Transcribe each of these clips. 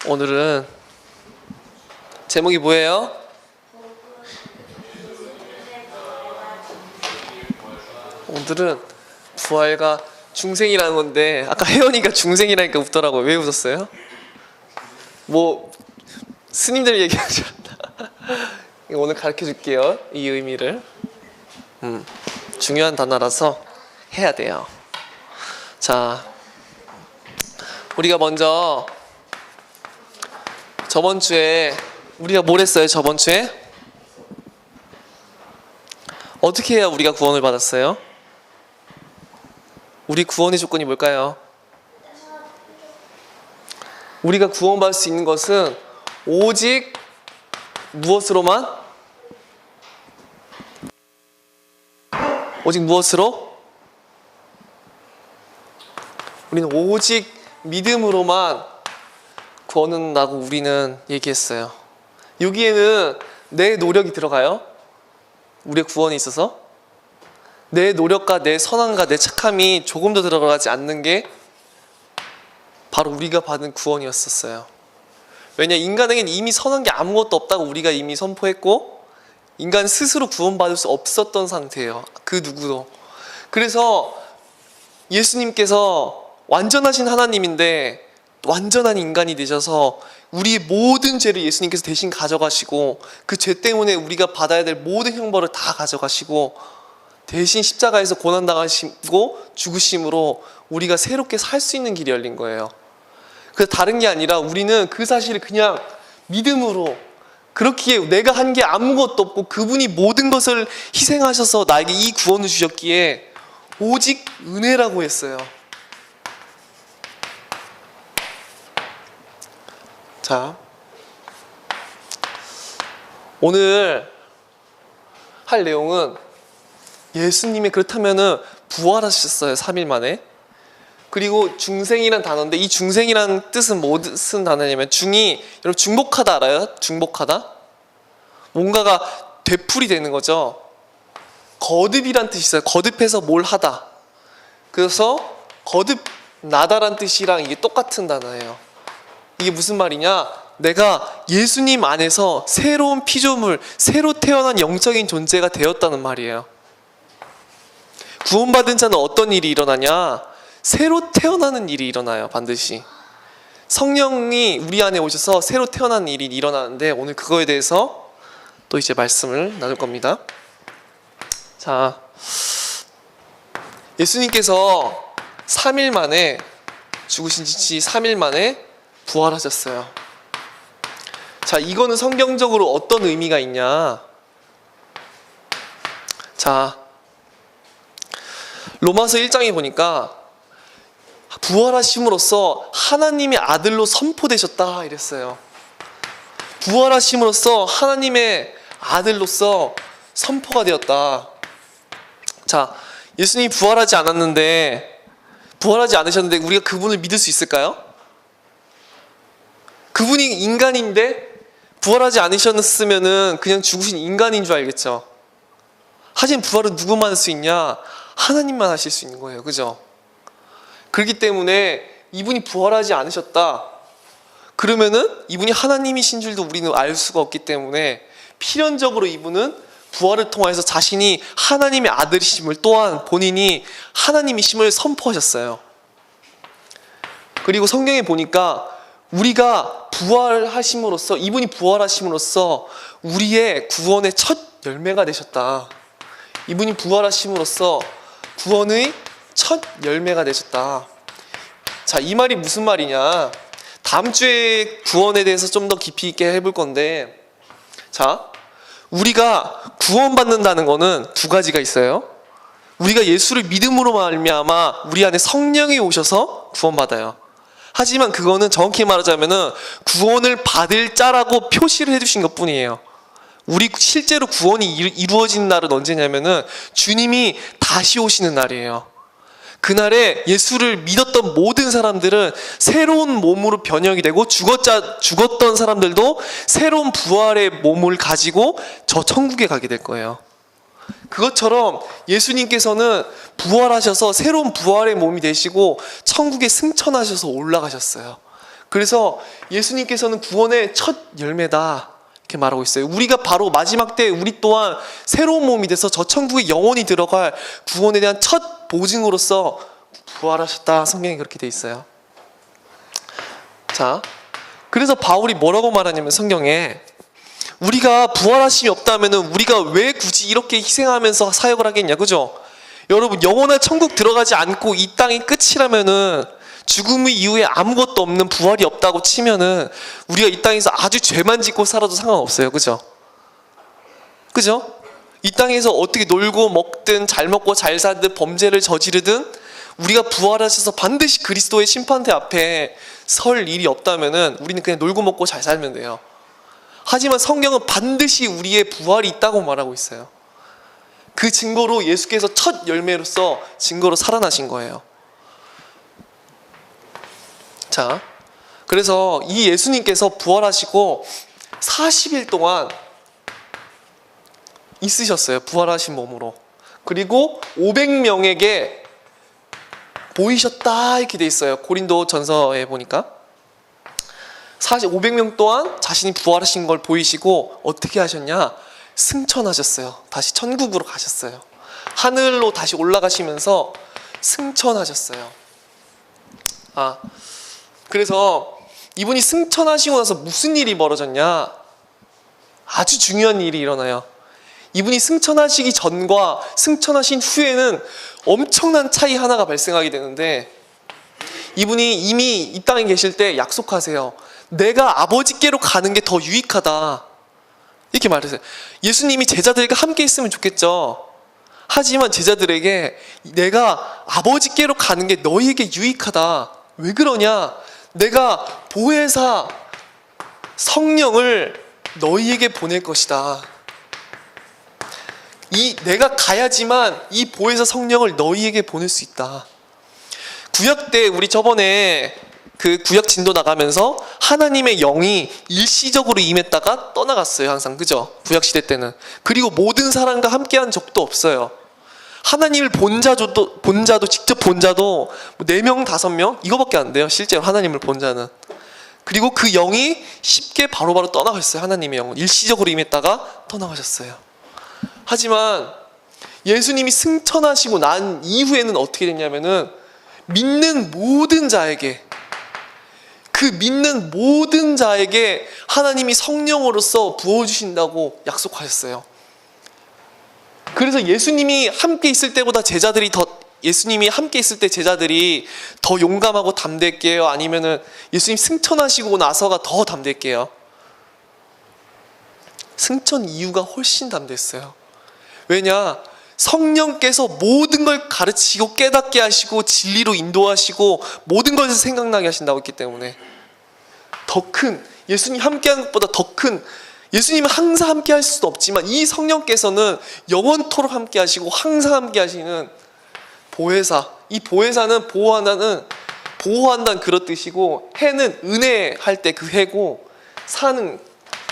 오늘은 제목이 뭐예요? 오늘은 부활과 중생이라는 건데 아까 혜연이가 중생이라니까 웃더라고요. 왜 웃었어요? 뭐 스님들 얘기하지 않나? 오늘 가르쳐 줄게요. 이 의미를. 중요한 단어라서 해야 돼요. 자, 우리가 먼저 저번 주에 우리가 뭘 했어요? 저번 주에 어떻게 해야 우리가 구원을 받았어요? 우리 구원의 조건이 뭘까요? 우리가 구원받을 수 있는 것은 오직 무엇으로만? 오직 무엇으로? 우리는 오직 믿음으로만 구원한다고 우리는 얘기했어요. 여기에는 내 노력이 들어가요. 우리의 구원에 있어서 내 노력과 내 선함과 내 착함이 조금도 들어가지 않는 게 바로 우리가 받은 구원이었었어요. 왜냐, 인간에게는 이미 선한 게 아무것도 없다고 우리가 이미 선포했고 인간 스스로 구원받을 수 없었던 상태예요. 그 누구도. 그래서 예수님께서 완전하신 하나님인데 완전한 인간이 되셔서 우리의 모든 죄를 예수님께서 대신 가져가시고 그 죄 때문에 우리가 받아야 될 모든 형벌을 다 가져가시고 대신 십자가에서 고난당하시고 죽으심으로 우리가 새롭게 살 수 있는 길이 열린 거예요. 그래서 다른 게 아니라 우리는 그 사실을 그냥 믿음으로, 그렇기에 내가 한 게 아무것도 없고 그분이 모든 것을 희생하셔서 나에게 이 구원을 주셨기에 오직 은혜라고 했어요. 자, 오늘 할 내용은 예수님이 그렇다면은 부활하셨어요. 3일 만에. 그리고 중생이란 단어인데 이 중생이란 뜻은 무슨 단어냐면 중이, 여러분 중복하다 알아요? 중복하다? 뭔가가 되풀이 되는 거죠. 거듭이란 뜻이 있어요. 거듭해서 뭘 하다. 그래서 거듭나다란 뜻이랑 이게 똑같은 단어예요. 이게 무슨 말이냐? 내가 예수님 안에서 새로운 피조물, 새로 태어난 영적인 존재가 되었다는 말이에요. 구원받은 자는 어떤 일이 일어나냐? 새로 태어나는 일이 일어나요. 반드시 성령이 우리 안에 오셔서 새로 태어나는 일이 일어나는데 오늘 그거에 대해서 또 이제 말씀을 나눌 겁니다. 자, 예수님께서 3일 만에, 죽으신 지 3일 만에 부활하셨어요. 자, 이거는 성경적으로 어떤 의미가 있냐? 자, 로마서 1장에 보니까 부활하심으로써 하나님의 아들로 선포되셨다 이랬어요. 부활하심으로써 하나님의 아들로서 선포가 되었다. 자, 예수님이 부활하지 않으셨는데 우리가 그분을 믿을 수 있을까요? 그분이 인간인데 부활하지 않으셨으면 그냥 죽으신 인간인 줄 알겠죠. 하지만 부활은 누구만 할 수 있냐? 하나님만 하실 수 있는 거예요. 그죠? 그렇기 때문에 이분이 부활하지 않으셨다 그러면은 이분이 하나님이신 줄도 우리는 알 수가 없기 때문에 필연적으로 이분은 부활을 통해서 자신이 하나님의 아들이심을, 또한 본인이 하나님이심을 선포하셨어요. 그리고 성경에 보니까 우리가 부활하심으로써, 이분이 부활하심으로써 우리의 구원의 첫 열매가 되셨다. 이분이 부활하심으로써 구원의 첫 열매가 되셨다. 자, 이 말이 무슨 말이냐? 다음 주에 구원에 대해서 좀 더 깊이 있게 해볼 건데, 자, 우리가 구원받는다는 거는 두 가지가 있어요. 우리가 예수를 믿음으로 말미암아 우리 안에 성령이 오셔서 구원받아요. 하지만 그거는 정확히 말하자면은 구원을 받을 자라고 표시를 해주신 것 뿐이에요. 우리 실제로 구원이 이루어진 날은 언제냐면은 주님이 다시 오시는 날이에요. 그날에 예수를 믿었던 모든 사람들은 새로운 몸으로 변형이 되고 죽었던 사람들도 새로운 부활의 몸을 가지고 저 천국에 가게 될 거예요. 그것처럼 예수님께서는 부활하셔서 새로운 부활의 몸이 되시고 천국에 승천하셔서 올라가셨어요. 그래서 예수님께서는 구원의 첫 열매다 이렇게 말하고 있어요. 우리가 바로 마지막 때 우리 또한 새로운 몸이 돼서 저 천국에 영원히 들어갈 구원에 대한 첫 보증으로서 부활하셨다. 성경에 그렇게 돼 있어요. 자, 그래서 바울이 뭐라고 말하냐면 성경에 우리가 부활하심이 없다면 우리가 왜 굳이 이렇게 희생하면서 사역을 하겠냐, 그죠? 여러분, 영원한 천국 들어가지 않고 이 땅이 끝이라면은, 죽음 이후에 아무것도 없는 부활이 없다고 치면은 우리가 이 땅에서 아주 죄만 짓고 살아도 상관없어요, 그죠? 그죠? 이 땅에서 어떻게 놀고 먹든 잘 먹고 잘 살든 범죄를 저지르든 우리가 부활하셔서 반드시 그리스도의 심판대 앞에 설 일이 없다면은 우리는 그냥 놀고 먹고 잘 살면 돼요. 하지만 성경은 반드시 우리의 부활이 있다고 말하고 있어요. 그 증거로 예수께서 첫 열매로서 증거로 살아나신 거예요. 자, 그래서 이 예수님께서 부활하시고 40일 동안 있으셨어요. 부활하신 몸으로. 그리고 500명에게 보이셨다 이렇게 돼 있어요. 고린도 전서에 보니까 500명 동안 자신이 부활하신 걸 보이시고 어떻게 하셨냐? 승천하셨어요. 다시 천국으로 가셨어요. 하늘로 다시 올라가시면서 승천하셨어요. 그래서 이분이 승천하시고 나서 무슨 일이 벌어졌냐? 아주 중요한 일이 일어나요. 이분이 승천하시기 전과 승천하신 후에는 엄청난 차이 하나가 발생하게 되는데, 이분이 이미 이 땅에 계실 때 약속하세요. 내가 아버지께로 가는 게 더 유익하다 이렇게 말했어요. 예수님이 제자들과 함께 있으면 좋겠죠. 하지만 제자들에게 내가 아버지께로 가는 게 너희에게 유익하다. 왜 그러냐? 내가 보혜사 성령을 너희에게 보낼 것이다. 내가 가야지만 이 보혜사 성령을 너희에게 보낼 수 있다. 구약 때 우리 저번에 그 구약 진도 나가면서 하나님의 영이 일시적으로 임했다가 떠나갔어요. 항상, 그죠? 구약 시대 때는. 그리고 모든 사람과 함께한 적도 없어요. 하나님을 본 자도 직접 본 자도 4명 5명 이거밖에 안 돼요. 실제로 하나님을 본 자는. 그리고 그 영이 쉽게 바로바로 떠나갔어요. 하나님의 영은 일시적으로 임했다가 떠나가셨어요. 하지만 예수님이 승천하시고 난 이후에는 어떻게 됐냐면은 믿는 모든 자에게, 그 믿는 모든 자에게 하나님이 성령으로서 부어주신다고 약속하셨어요. 그래서 예수님이 함께 있을 때보다 예수님이 함께 있을 때 제자들이 더 용감하고 담대했게요? 아니면은 예수님 승천하시고 나서가 더 담대했게요? 승천 이후가 훨씬 담대했어요. 왜냐? 성령께서 모든 걸 가르치고 깨닫게 하시고 진리로 인도하시고 모든 것을 생각나게 하신다고 했기 때문에 더 큰, 예수님 함께하는 것보다 더 큰, 예수님은 항상 함께 할 수도 없지만 이 성령께서는 영원토록 함께 하시고 항상 함께 하시는 보혜사, 이 보혜사는 보호한다는 그런 뜻이고, 해는 은혜할 때 그 해고, 사는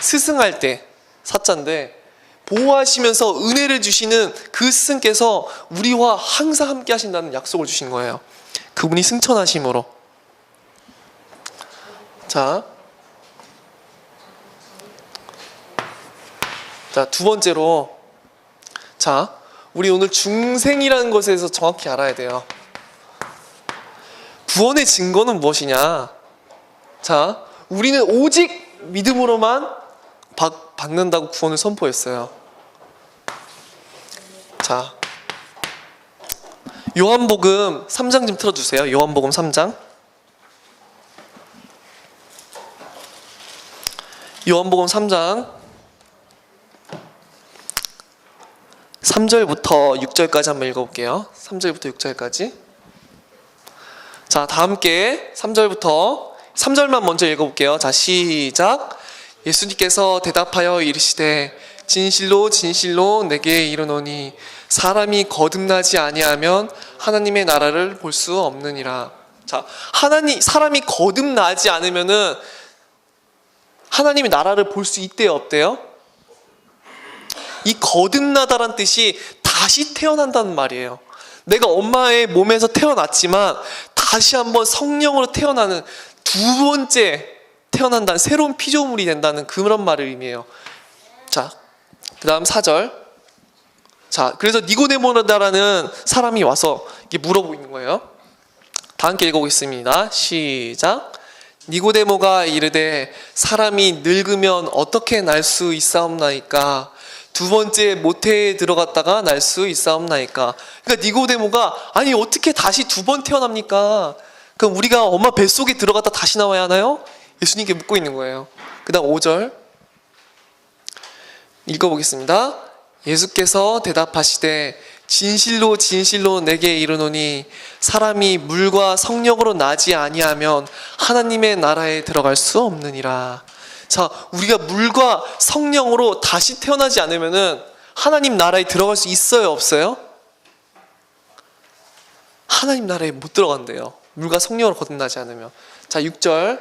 스승할 때 사자인데, 보호하시면서 은혜를 주시는 그 스승께서 우리와 항상 함께 하신다는 약속을 주신 거예요. 그분이 승천하심으로. 자, 두 번째로, 우리 오늘 중생이라는 것에 대해서 정확히 알아야 돼요. 구원의 증거는 무엇이냐? 우리는 오직 믿음으로만 받는다고 구원을 선포했어요. 요한복음 3장 좀 틀어주세요. 요한복음 3장. 요한복음 3장 3절부터 6절까지 한번 읽어볼게요. 3절부터 6절까지. 다 함께 3절만 먼저 읽어볼게요. 시작. 예수님께서 대답하여 이르시되 진실로 진실로 내게 이르노니 사람이 거듭나지 아니하면 하나님의 나라를 볼 수 없느니라. 사람이 거듭나지 않으면은 하나님의 나라를 볼 수 있대요, 없대요? 이 거듭나다란 뜻이 다시 태어난다는 말이에요. 내가 엄마의 몸에서 태어났지만 다시 한번 성령으로 태어나는, 두 번째 태어난다는 새로운 피조물이 된다는 그런 말을 의미해요. 자, 그 다음 4절. 자, 그래서 니고데모다라는 사람이 와서 이게 물어보고 있는 거예요. 다 함께 읽어보겠습니다. 시작. 니고데모가 이르되 사람이 늙으면 어떻게 날 수 있사옵나이까? 두 번째 모태에 들어갔다가 날 수 있사옵나이까? 그러니까 니고데모가 아니 어떻게 다시 두 번 태어납니까? 그럼 우리가 엄마 뱃속에 들어갔다 다시 나와야 하나요? 예수님께 묻고 있는 거예요. 그 다음 5절 읽어보겠습니다. 예수께서 대답하시되 진실로 진실로 내게 이르노니 사람이 물과 성령으로 나지 아니하면 하나님의 나라에 들어갈 수 없느니라. 자, 우리가 물과 성령으로 다시 태어나지 않으면은 하나님 나라에 들어갈 수 있어요, 없어요? 하나님 나라에 못 들어간대요. 물과 성령으로 거듭나지 않으면. 자, 6절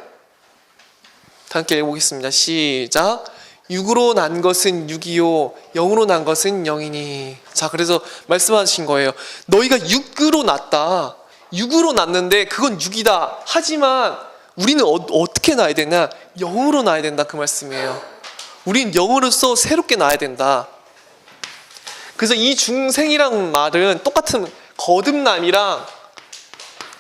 다 함께 읽어보겠습니다. 시작. 육으로 난 것은 육이요 영으로 난 것은 영이니. 자, 그래서 말씀하신 거예요. 너희가 육으로 났다. 육으로 났는데 그건 육이다. 하지만 우리는 어떻게 나야 되냐? 영으로 나야 된다, 그 말씀이에요. 우린 영으로서 새롭게 나야 된다. 그래서 이 중생이란 말은 똑같은 거듭남이랑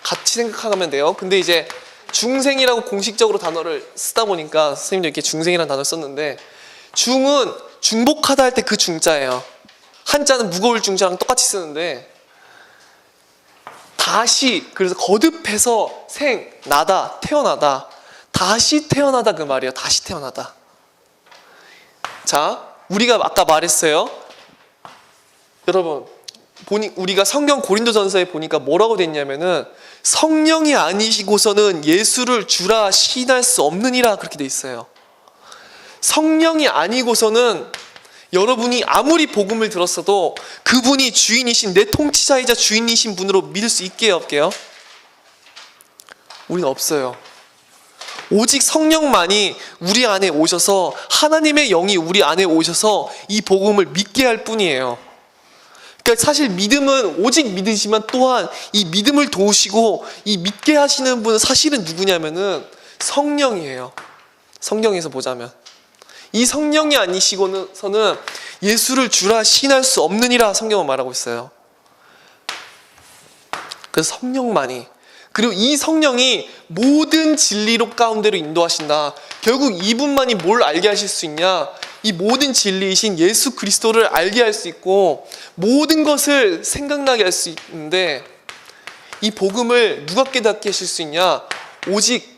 같이 생각하면 돼요. 근데 이제 중생이라고 공식적으로 단어를 쓰다 보니까 선생님도 이렇게 중생이라는 단어를 썼는데, 중은 중복하다 할 때 그 중자예요. 한자는 무거울 중자랑 똑같이 쓰는데, 다시, 그래서 거듭해서 생, 나다, 태어나다, 다시 태어나다 그 말이에요. 다시 태어나다. 자, 우리가 아까 말했어요. 여러분, 우리가 성경 고린도전서에 보니까 뭐라고 됐냐면은 성령이 아니시고서는 예수를 주라 시인할 수 없느니라, 그렇게 돼 있어요. 성령이 아니고서는 여러분이 아무리 복음을 들었어도 그분이 주인이신, 내 통치자이자 주인이신 분으로 믿을 수 있게요, 없게요? 우리는 없어요. 오직 성령만이 우리 안에 오셔서, 하나님의 영이 우리 안에 오셔서 이 복음을 믿게 할 뿐이에요. 그러니까 사실 믿음은 오직 믿으시면 또한 이 믿음을 도우시고 이 믿게 하시는 분은 사실은 누구냐면은 성령이에요. 성경에서 보자면 이 성령이 아니시고서는 예수를 주라 시인할 수 없느니라 성경은 말하고 있어요. 그래서 성령만이, 그리고 이 성령이 모든 진리로 가운데로 인도하신다. 결국 이분만이 뭘 알게 하실 수 있냐? 이 모든 진리이신 예수 그리스도를 알게 할 수 있고 모든 것을 생각나게 할 수 있는데, 이 복음을 누가 깨닫게 하실 수 있냐? 오직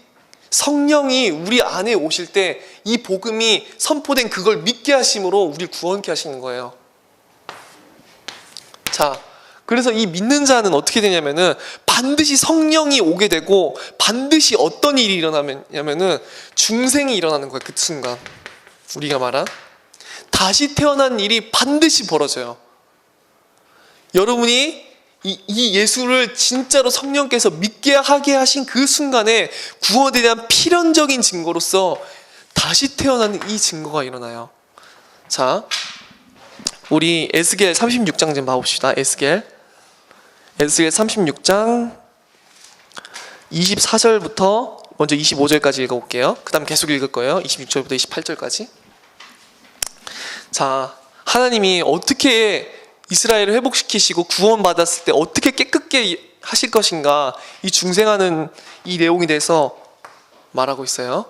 성령이 우리 안에 오실 때 이 복음이 선포된 그걸 믿게 하심으로 우리를 구원케 하시는 거예요. 자, 그래서 이 믿는 자는 어떻게 되냐면은 반드시 성령이 오게 되고 반드시 어떤 일이 일어나냐면은 중생이 일어나는 거예요. 그 순간 우리가 말한 다시 태어난 일이 반드시 벌어져요. 여러분이 이 예수를 진짜로 성령께서 믿게 하게 하신 그 순간에 구원에 대한 필연적인 증거로서 다시 태어나는 이 증거가 일어나요. 자, 우리 에스겔 36장 좀 봐봅시다. 에스겔 36장 24절부터 먼저 25절까지 읽어볼게요. 그 다음 계속 읽을 거예요. 26절부터 28절까지. 자, 하나님이 어떻게 이스라엘을 회복시키시고 구원받았을 때 어떻게 깨끗게 하실 것인가, 이 중생하는 이 내용에 대해서 말하고 있어요.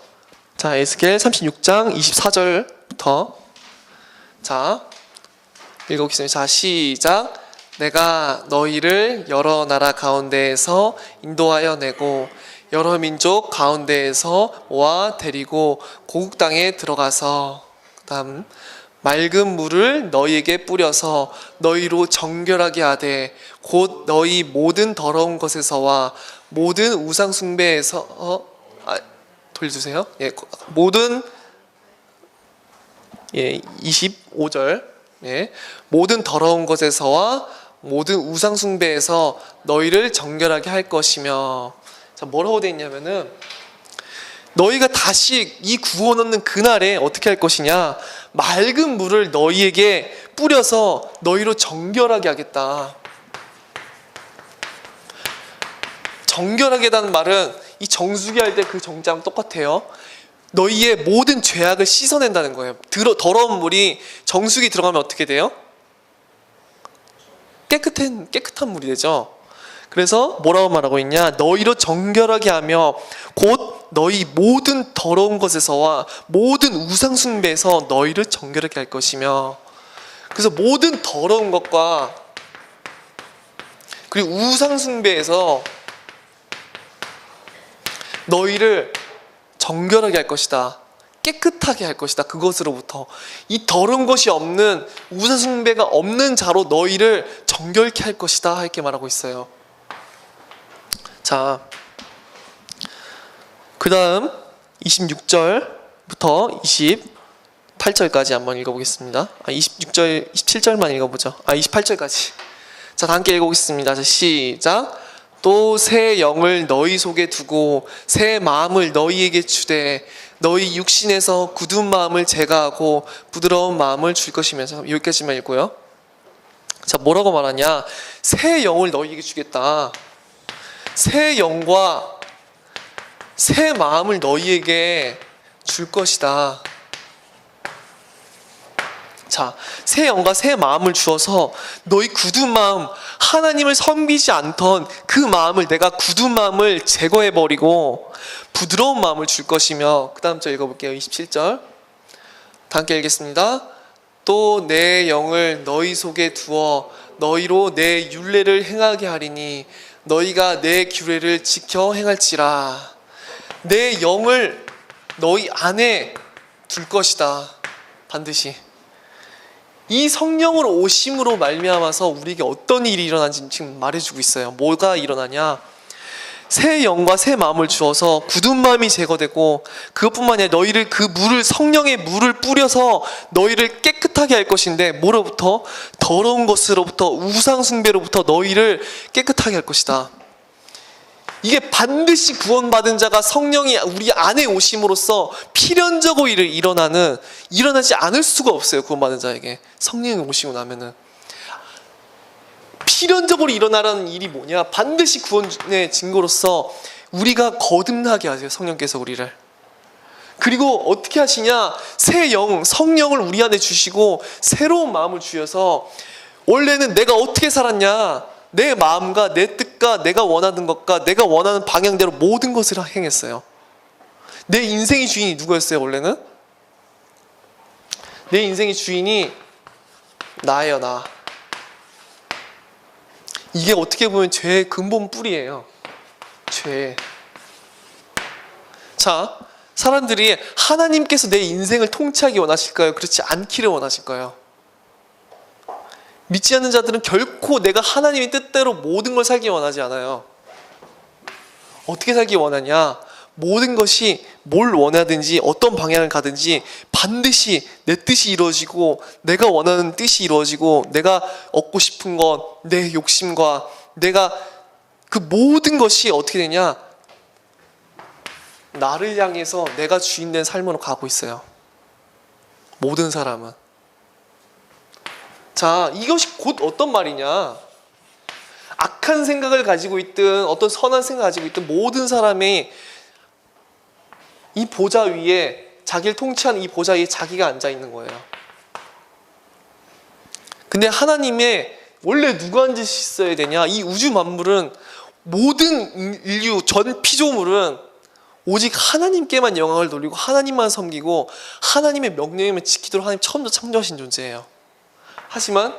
자, 에스겔 36장 24절부터 자, 읽어보겠습니다. 자, 시작. 내가 너희를 여러 나라 가운데에서 인도하여 내고 여러 민족 가운데에서 모아 데리고 고국 땅에 들어가서, 그 다음 맑은 물을 너희에게 뿌려서 너희로 정결하게 하되 곧 너희 모든 더러운 것에서와 모든 우상 숭배에서 돌려주세요. 예, 모든 25절. 예, 모든 더러운 것에서와 모든 우상 숭배에서 너희를 정결하게 할 것이며. 자, 뭐라고 되어 있냐면은 너희가 다시 이 구원 얻는 그날에 어떻게 할 것이냐? 맑은 물을 너희에게 뿌려서 너희로 정결하게 하겠다. 정결하게라는 말은 이 정수기 할 때 그 정자랑 똑같아요. 너희의 모든 죄악을 씻어낸다는 거예요. 더러운 물이 정수기 들어가면 어떻게 돼요? 깨끗한 물이 되죠. 그래서 뭐라고 말하고 있냐? 너희로 정결하게 하며 곧 너희 모든 더러운 것에서와 모든 우상 숭배에서 너희를 정결하게 할 것이며. 그래서 모든 더러운 것과 그리고 우상 숭배에서 너희를 정결하게 할 것이다. 깨끗하게 할 것이다. 그것으로부터 이 더러운 것이 없는 우상 숭배가 없는 자로 너희를 정결케 할 것이다. 이렇게 말하고 있어요. 자, 그 다음 26절부터 28절까지 한번 읽어보겠습니다. 26절, 27절만 읽어보죠. 28절까지. 자, 다 함께 읽어보겠습니다. 자, 시작. 또 새 영을 너희 속에 두고 새 마음을 너희에게 주되 너희 육신에서 굳은 마음을 제거하고 부드러운 마음을 줄 것이면서. 여기까지만 읽고요. 자, 뭐라고 말하냐? 새 영을 너희에게 주겠다. 새 영과 새 마음을 너희에게 줄 것이다. 자, 새 영과 새 마음을 주어서 너희 굳은 마음, 하나님을 섬기지 않던 그 마음을, 내가 굳은 마음을 제거해버리고 부드러운 마음을 줄 것이며. 그 다음 절 읽어볼게요. 27절 다 함께 읽겠습니다. 또 내 영을 너희 속에 두어 너희로 내 율례를 행하게 하리니 너희가 내 규례를 지켜 행할지라. 내 영을 너희 안에 둘 것이다. 반드시. 이 성령으로 오심으로 말미암아서 우리에게 어떤 일이 일어나는지 지금 말해주고 있어요. 뭐가 일어나냐? 새 영과 새 마음을 주어서 굳은 마음이 제거되고, 그것뿐만 아니라 너희를 그 물을, 성령의 물을 뿌려서 너희를 깨끗하게 할 것인데, 뭐로부터? 더러운 것으로부터, 우상 숭배로부터 너희를 깨끗하게 할 것이다. 이게 반드시 구원받은 자가 성령이 우리 안에 오심으로써 필연적으로 일어나지 않을 수가 없어요. 구원받은 자에게 성령이 오시고 나면은 필연적으로 일어나라는 일이 뭐냐? 반드시 구원의 증거로서 우리가 거듭나게 하세요. 성령께서 우리를. 그리고 어떻게 하시냐? 새 영, 성령을 우리 안에 주시고 새로운 마음을 주셔서, 원래는 내가 어떻게 살았냐? 내 마음과 내 뜻과 내가 원하는 것과 내가 원하는 방향대로 모든 것을 행했어요. 내 인생의 주인이 누구였어요? 원래는 내 인생의 주인이 나예요. 나. 이게 어떻게 보면 죄의 근본 뿌리예요. 죄. 자, 사람들이 하나님께서 내 인생을 통치하기 원하실까요? 그렇지 않기를 원하실까요? 믿지 않는 자들은 결코 내가 하나님의 뜻대로 모든 걸 살기 원하지 않아요. 어떻게 살기 원하냐? 모든 것이 뭘 원하든지 어떤 방향을 가든지 반드시 내 뜻이 이루어지고, 내가 원하는 뜻이 이루어지고, 내가 얻고 싶은 것, 내 욕심과 내가 그 모든 것이 어떻게 되냐? 나를 향해서 내가 주인된 삶으로 가고 있어요. 모든 사람은. 자, 이것이 곧 어떤 말이냐? 악한 생각을 가지고 있든 어떤 선한 생각을 가지고 있든 모든 사람이 이 보좌 위에, 자기를 통치하는 이 보좌 위에 자기가 앉아 있는 거예요. 근데 하나님의 원래 누가 앉아 있어야 되냐? 이 우주 만물은, 모든 인류 전 피조물은 오직 하나님께만 영광을 돌리고 하나님만 섬기고 하나님의 명령을 지키도록 하나님 처음부터 창조하신 존재예요. 하지만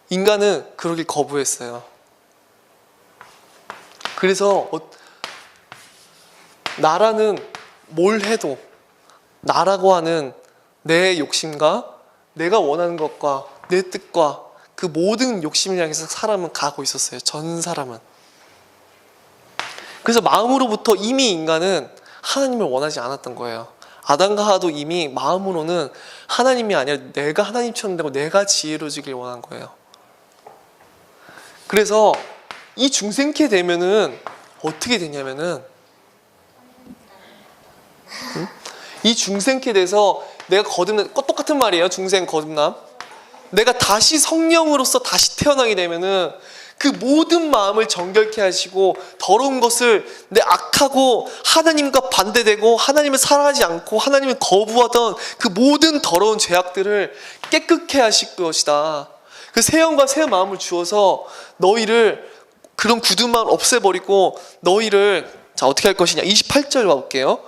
인간은 그러길 거부했어요. 그래서 나라는 뭘 해도, 나라고 하는 내 욕심과 내가 원하는 것과 내 뜻과 그 모든 욕심을 향해서 사람은 가고 있었어요. 전 사람은. 그래서 마음으로부터 이미 인간은 하나님을 원하지 않았던 거예요. 아담과 하와도 이미 마음으로는 하나님이 아니라 내가 하나님처럼 되고 내가 지혜로워지길 원한 거예요. 그래서 이 중생케 되면은 어떻게 되냐면은, 이 중생케 돼서 내가 거듭난, 똑같은 말이에요. 중생 거듭남. 내가 다시 성령으로서 다시 태어나게 되면은 그 모든 마음을 정결케 하시고 더러운 것을 내 악하고 하나님과 반대되고 하나님을 사랑하지 않고 하나님을 거부하던 그 모든 더러운 죄악들을 깨끗게 하실 것이다. 그 새 영과 새 마음을 주어서 너희를 그런 굳은 마음을 없애버리고 너희를 자 어떻게 할 것이냐. 28절 와볼게요.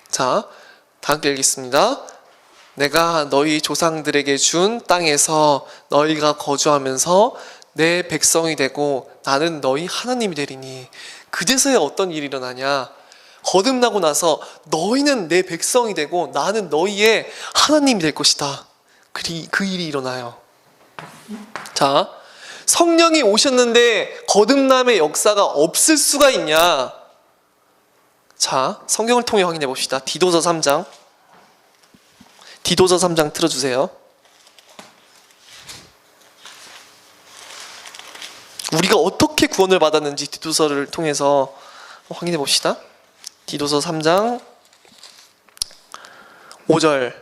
자 다 함께 읽겠습니다. 내가 너희 조상들에게 준 땅에서 너희가 거주하면서 내 백성이 되고 나는 너희 하나님이 되리니 그제서야 어떤 일이 일어나냐. 거듭나고 나서 너희는 내 백성이 되고 나는 너희의 하나님이 될 것이다. 그 일이 일어나요. 자, 성령이 오셨는데 거듭남의 역사가 없을 수가 있냐. 자, 성경을 통해 확인해 봅시다. 디도서 3장 틀어주세요. 우리가 어떻게 구원을 받았는지 디도서를 통해서 확인해 봅시다. 디도서 3장 5절.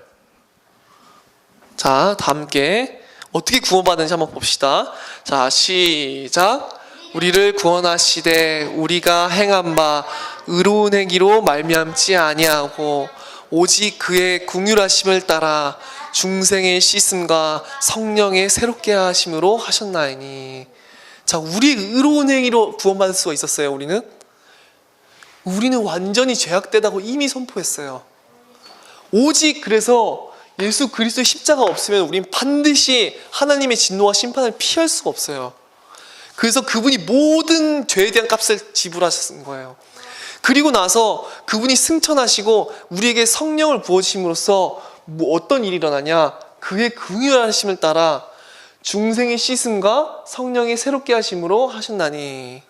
자, 다 함께 어떻게 구원받았는지 한번 봅시다. 자, 시작. 우리를 구원하시되 우리가 행한 바 의로운 행위로 말미암지 아니하고 오직 그의 긍휼하심을 따라 중생의 씻음과 성령의 새롭게 하심으로 하셨나이니. 자, 우리 의로운 행위로 구원받을 수가 있었어요. 우리는 완전히 죄악되다고 이미 선포했어요. 오직 그래서 예수 그리스도의 십자가 없으면 우린 반드시 하나님의 진노와 심판을 피할 수가 없어요. 그래서 그분이 모든 죄에 대한 값을 지불하신 거예요. 그리고 나서 그분이 승천하시고 우리에게 성령을 부어주심으로써 어떤 일이 일어나냐. 그의 긍휼하심을 따라 중생의 씻음과 성령의 새롭게 하심으로 하셨나니.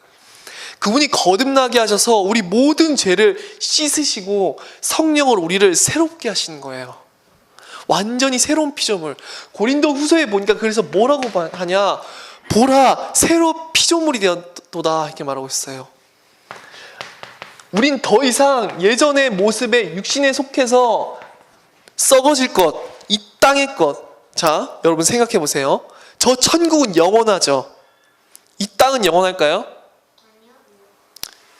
그분이 거듭나게 하셔서 우리 모든 죄를 씻으시고 성령으로 우리를 새롭게 하시는 거예요. 완전히 새로운 피조물. 고린도 후서에 보니까 그래서 뭐라고 하냐. 보라 새로 피조물이 되었도다 이렇게 말하고 있어요. 우린 더 이상 예전의 모습에 육신에 속해서 썩어질 것, 이 땅의 것. 자, 여러분 생각해 보세요. 저 천국은 영원하죠. 이 땅은 영원할까요?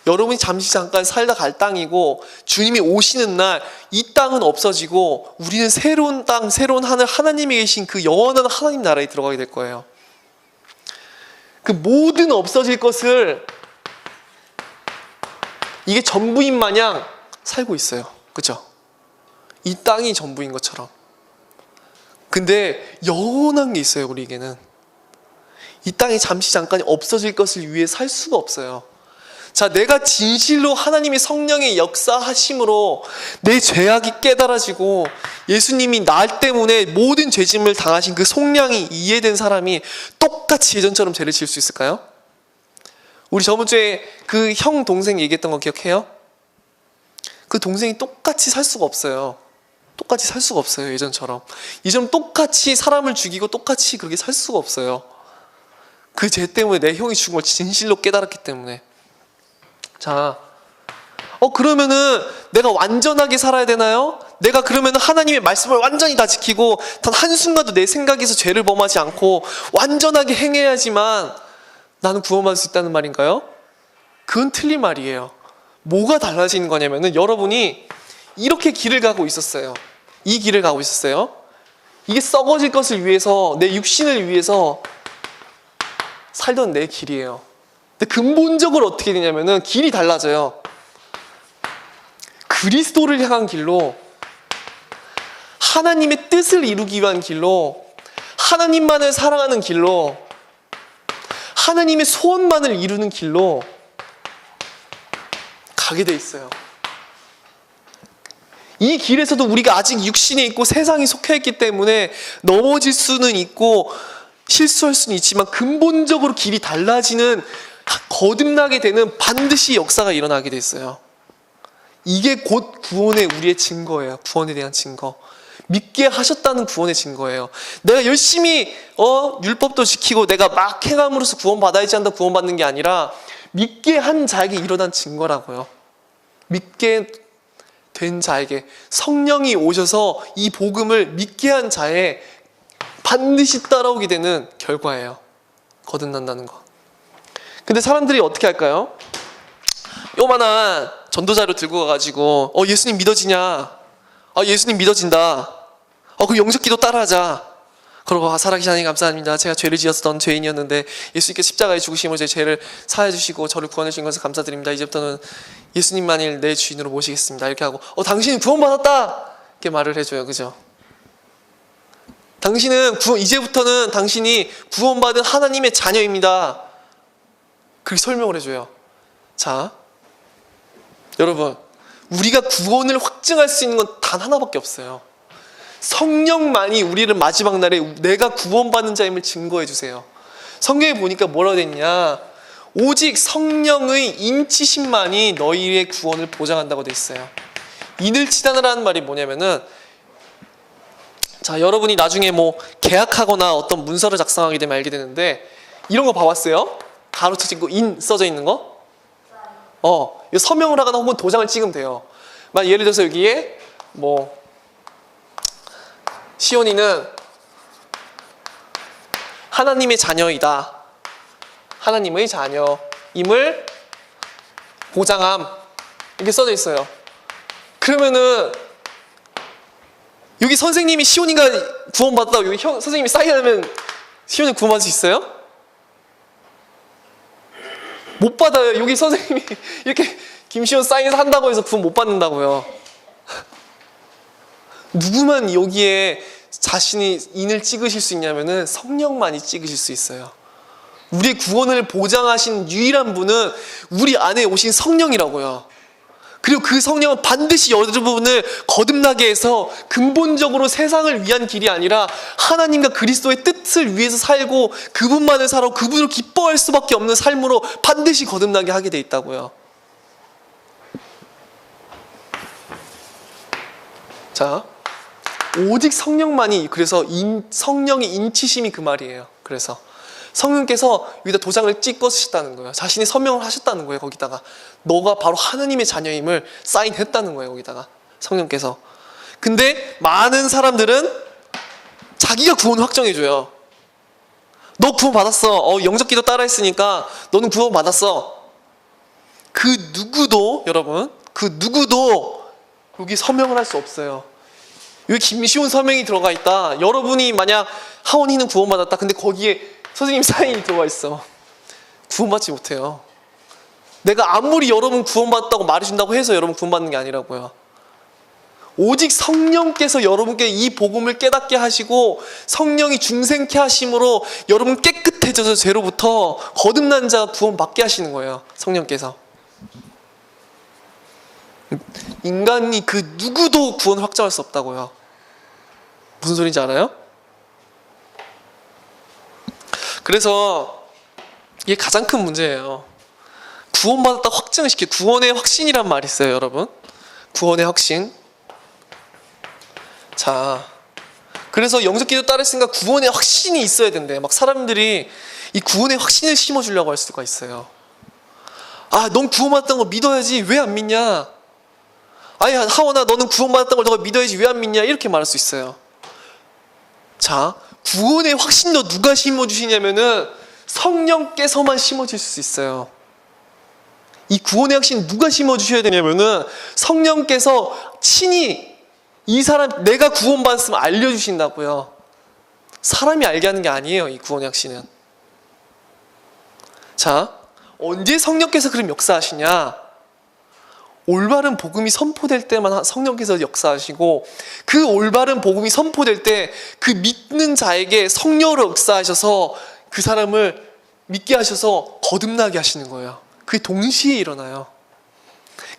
여러분이 잠깐 살다 갈 땅이고 주님이 오시는 날 이 땅은 없어지고 우리는 새로운 땅, 새로운 하늘, 하나님이 계신 그 영원한 하나님 나라에 들어가게 될 거예요. 그 모든 없어질 것을 이게 전부인 마냥 살고 있어요. 그죠? 이 땅이 전부인 것처럼. 근데 영원한 게 있어요. 우리에게는 이 땅이 잠깐 없어질 것을 위해 살 수가 없어요. 자, 내가 진실로 하나님의 성령의 역사하심으로 내 죄악이 깨달아지고 예수님이 나 때문에 모든 죄짐을 당하신 그 속량이 이해된 사람이 똑같이 예전처럼 죄를 지을 수 있을까요? 우리 저번 주에 그 형 동생 얘기했던 거 기억해요? 그 동생이 똑같이 살 수가 없어요. 똑같이 살 수가 없어요. 예전처럼 똑같이 사람을 죽이고 똑같이 그렇게 살 수가 없어요. 그 죄 때문에 내 형이 죽은 걸 진실로 깨달았기 때문에. 자, 그러면은 내가 완전하게 살아야 되나요? 내가 그러면 하나님의 말씀을 완전히 다 지키고 단 한순간도 내 생각에서 죄를 범하지 않고 완전하게 행해야지만 나는 구원받을 수 있다는 말인가요? 그건 틀린 말이에요. 뭐가 달라지는 거냐면은 여러분이 이렇게 길을 가고 있었어요. 이 길을 가고 있었어요. 이게 썩어질 것을 위해서 내 육신을 위해서 살던 내 길이에요. 근데 근본적으로 어떻게 되냐면은 길이 달라져요. 그리스도를 향한 길로, 하나님의 뜻을 이루기 위한 길로, 하나님만을 사랑하는 길로, 하나님의 소원만을 이루는 길로 가게 돼 있어요. 이 길에서도 우리가 아직 육신에 있고 세상에 속해 있기 때문에 넘어질 수는 있고 실수할 수는 있지만 근본적으로 길이 달라지는, 거듭나게 되는 반드시 역사가 일어나게 돼 있어요. 이게 곧 구원의 우리의 증거예요. 구원에 대한 증거. 믿게 하셨다는 구원의 증거예요. 내가 열심히 율법도 지키고 내가 막 행함으로써 구원받아야지 한다 구원받는 게 아니라 믿게 한 자에게 일어난 증거라고요. 믿게 된 자에게 성령이 오셔서 이 복음을 믿게 한 자에 반드시 따라오게 되는 결과예요. 거듭난다는 거. 근데 사람들이 어떻게 할까요? 요만한 전도자료 들고 가가지고 예수님 믿어지냐? 예수님 믿어진다. 그럼 영접기도 따라하자. 그러고 살아계신 하나님 감사합니다. 제가 죄를 지었던 죄인이었는데 예수님께서 십자가에 죽으심으로 제 죄를 사해 주시고 저를 구원해 주신 것을 감사드립니다. 이제부터는 예수님만을 내 주인으로 모시겠습니다. 이렇게 하고 당신은 구원받았다! 이렇게 말을 해줘요. 그죠? 당신은 이제부터는 당신이 구원받은 하나님의 자녀입니다. 그렇게 설명을 해줘요. 자, 여러분, 우리가 구원을 확증할 수 있는 건 단 하나밖에 없어요. 성령만이 우리를 마지막 날에 내가 구원받는 자임을 증거해 주세요. 성경에 보니까 뭐라고 됐냐? 오직 성령의 인치심만이 너희의 구원을 보장한다고 돼 있어요. 인을치단이라는 말이 뭐냐면은, 자, 여러분이 나중에 계약하거나 어떤 문서를 작성하게 되면 알게 되는데, 이런 거 봐봤어요? 가로쳐 거 인 써져 있는 거? 이거 서명을 하거나 혹은 도장을 찍으면 돼요. 예를 들어서 여기에 시온이는 하나님의 자녀이다. 하나님의 자녀임을 보장함. 이렇게 써져 있어요. 그러면은 여기 선생님이 시온이가 구원받았다고 여기 선생님이 사인하면 시온이 구원받을 수 있어요? 못 받아요. 여기 선생님이 이렇게 김시온 사인해서 한다고 해서 구원 못 받는다고요. 누구만 여기에 자신이 인을 찍으실 수 있냐면은 성령만이 찍으실 수 있어요. 우리의 구원을 보장하신 유일한 분은 우리 안에 오신 성령이라고요. 그리고 그 성령은 반드시 여러분을 거듭나게 해서 근본적으로 세상을 위한 길이 아니라 하나님과 그리스도의 뜻을 위해서 살고 그분만을 살아 그분을 기뻐할 수밖에 없는 삶으로 반드시 거듭나게 하게 돼 있다고요. 자, 오직 성령만이, 그래서 성령의 인치심이 그 말이에요. 그래서 성령께서 여기다 도장을 찍고 쓰셨다는 거예요. 자신이 서명을 하셨다는 거예요. 거기다가 너가 바로 하나님의 자녀임을 사인했다는 거예요. 거기다가 성령께서. 근데 많은 사람들은 자기가 구원을 확정해줘요. 너 구원 받았어. 영접기도 따라했으니까 너는 구원 받았어. 그 누구도, 여러분, 그 누구도 여기 서명을 할 수 없어요. 여기 김시온 서명이 들어가 있다. 여러분이 만약 하원이는 구원받았다. 근데 거기에 선생님 사인이 들어가 있어. 구원받지 못해요. 내가 아무리 여러분 구원받았다고 말해준다고 해서 여러분 구원받는 게 아니라고요. 오직 성령께서 여러분께 이 복음을 깨닫게 하시고 성령이 중생케 하심으로 여러분 깨끗해져서 죄로부터 거듭난 자가 구원받게 하시는 거예요. 성령께서. 인간이 그 누구도 구원을 확정할 수 없다고요. 무슨 소리인지 알아요? 그래서 이게 가장 큰 문제예요. 구원받았다 확증을 시켜. 구원의 확신이란 말이 있어요, 여러분. 구원의 확신. 자, 그래서 영접기도 따르으니까 구원의 확신이 있어야 된대. 막 사람들이 이 구원의 확신을 심어주려고 할 수가 있어요. 넌 구원받았던 거 믿어야지 왜 안 믿냐? 하원아, 너는 구원받았던 걸 너가 믿어야지 왜 안 믿냐? 이렇게 말할 수 있어요. 자, 구원의 확신도 누가 심어주시냐면은 성령께서만 심어줄 수 있어요. 이 구원의 확신 누가 심어주셔야 되냐면은 성령께서 친히 이 사람 내가 구원받았으면 알려주신다고요. 사람이 알게 하는 게 아니에요. 이 구원의 확신은. 자, 언제 성령께서 그럼 역사하시냐? 올바른 복음이 선포될 때만 성령께서 역사하시고 그 올바른 복음이 선포될 때 그 믿는 자에게 성령으로 역사하셔서 그 사람을 믿게 하셔서 거듭나게 하시는 거예요. 그게 동시에 일어나요.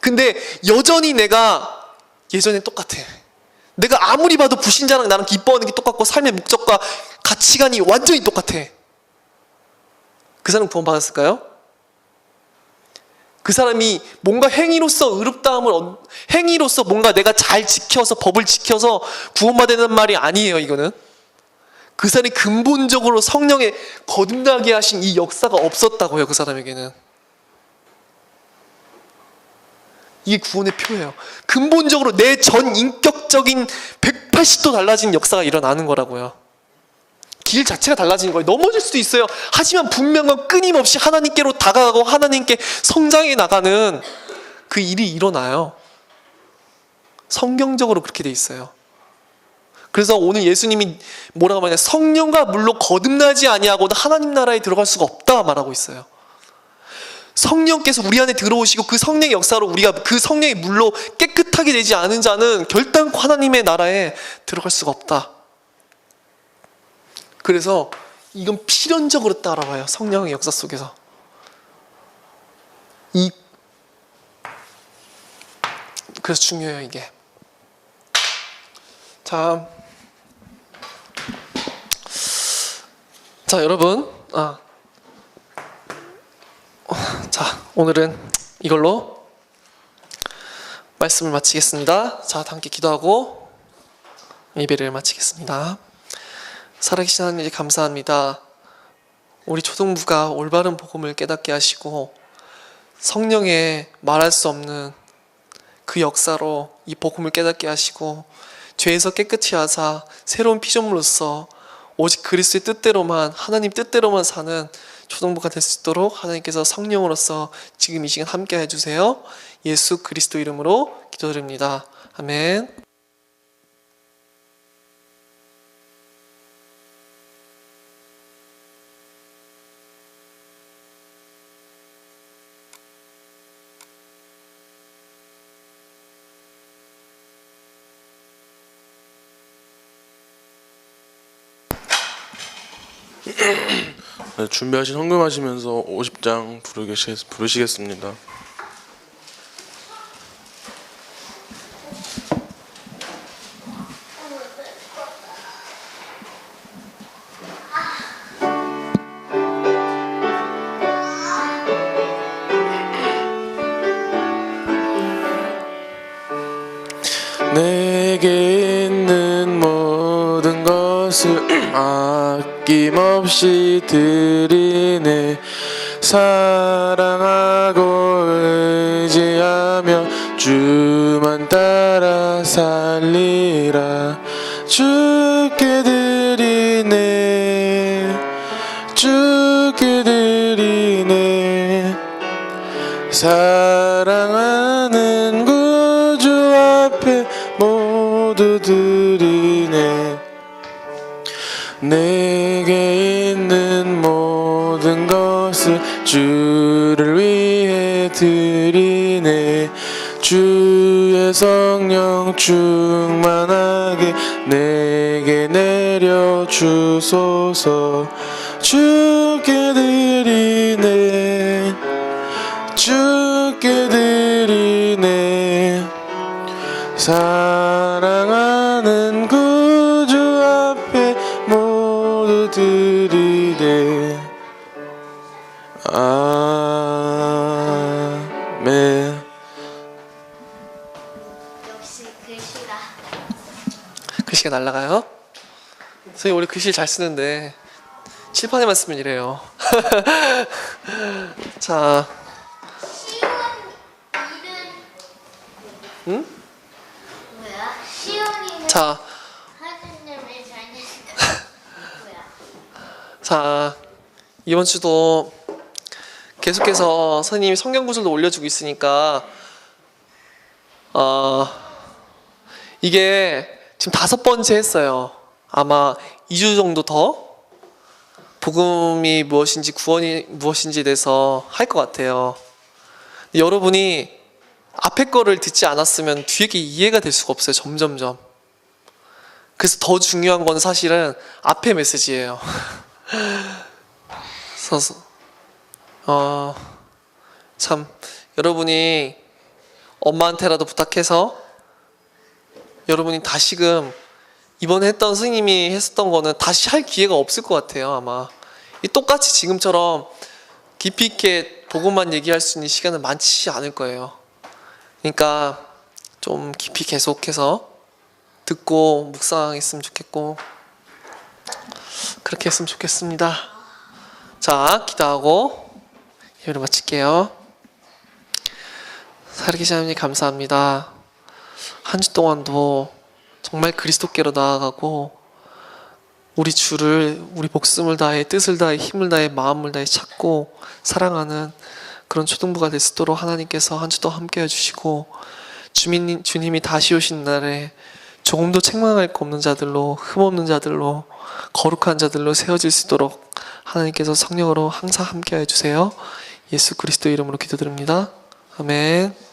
근데 여전히 내가 예전에 똑같아. 내가 아무리 봐도 불신자랑 나랑 기뻐하는 게 똑같고 삶의 목적과 가치관이 완전히 똑같아. 그 사람 구원 받았을까요? 그 사람이 뭔가 행위로서 의롭다함을 행위로서 뭔가 내가 잘 지켜서 법을 지켜서 구원받는 말이 아니에요. 이거는 그 사람이 근본적으로 성령에 거듭나게 하신 이 역사가 없었다고요. 그 사람에게는 이게 구원의 표예요. 근본적으로 내 전 인격적인 180도 달라진 역사가 일어나는 거라고요. 길 자체가 달라진 거예요. 넘어질 수도 있어요. 하지만 분명한 끊임없이 하나님께로 다가가고 하나님께 성장해 나가는 그 일이 일어나요. 성경적으로 그렇게 돼 있어요. 그래서 오늘 예수님이 뭐라고 말하냐, 성령과 물로 거듭나지 아니하고는 하나님 나라에 들어갈 수가 없다 말하고 있어요. 성령께서 우리 안에 들어오시고 그 성령의 역사로 우리가 그 성령의 물로 깨끗하게 되지 않은 자는 결단코 하나님의 나라에 들어갈 수가 없다. 그래서 이건 필연적으로 따라와요. 성령의 역사 속에서. 그래서 중요해요, 이게. 자, 여러분, 자, 오늘은 이걸로 말씀을 마치겠습니다. 자, 함께 기도하고 예배를 마치겠습니다. 살아계신 하나님, 감사합니다. 우리 초등부가 올바른 복음을 깨닫게 하시고 성령의 말할 수 없는 그 역사로 이 복음을 깨닫게 하시고 죄에서 깨끗이 하사 새로운 피조물로서 오직 그리스도의 뜻대로만, 하나님 뜻대로만 사는 초등부가 될 수 있도록 하나님께서 성령으로서 지금 이 시간 함께 해주세요. 예수 그리스도 이름으로 기도드립니다. 아멘. 네, 준비하신 헌금하시면서 50장 부르시겠습니다. 내게 있는 모든 것을 아낌없이 드리네. 사랑하고 의지하며 주만 따라 살리라. 주께 드리네, 주께 드리네. 사랑하는 구주 앞에 모두 드리네. 내게 있는 모든 것을 주를 위해 드리네. 주의 성령 충만하게 내게 내려 주소서. 주께 드리네, 주께 드리네. 사랑하는 구주 앞에 모두 드리네. 아멘. 역시 글씨다. 글씨가 날아가요? 선생님 원래 글씨를 잘 쓰는데 칠판에만 쓰면 이래요. 자, 시온 이름 응? 뭐야? 시온이는 자, 하느님을 잘 뭐야? 자, 이번 주도 계속해서 선생님이 성경 구절도 올려주고 있으니까 이게 지금 5번째 했어요. 아마 2주 정도 더 복음이 무엇인지 구원이 무엇인지에 대해서 할 것 같아요. 여러분이 앞에 거를 듣지 않았으면 뒤에 게 이해가 될 수가 없어요. 점점점. 그래서 더 중요한 건 사실은 앞에 메시지예요. 그래서 참 여러분이 엄마한테라도 부탁해서 여러분이 다시금 이번에 했던 스님이 했었던 거는 다시 할 기회가 없을 것 같아요. 아마 똑같이 지금처럼 깊이 있게 복음만 얘기할 수 있는 시간은 많지 않을 거예요. 그러니까 좀 깊이 계속해서 듣고 묵상했으면 좋겠고 그렇게 했으면 좋겠습니다. 자, 기도하고 예배를 마칠게요. 살아계신 하나님 감사합니다. 한 주 동안도 정말 그리스도께로 나아가고 우리 주를 우리 목숨을 다해 뜻을 다해 힘을 다해 마음을 다해 찾고 사랑하는 그런 초등부가 될 수 있도록 하나님께서 한 주도 함께 해주시고 주님이 다시 오신 날에 조금도 책망할 거 없는 자들로 흠없는 자들로 거룩한 자들로 세워질 수 있도록 하나님께서 성령으로 항상 함께 해주세요. 예수 그리스도 이름으로 기도드립니다. 아멘.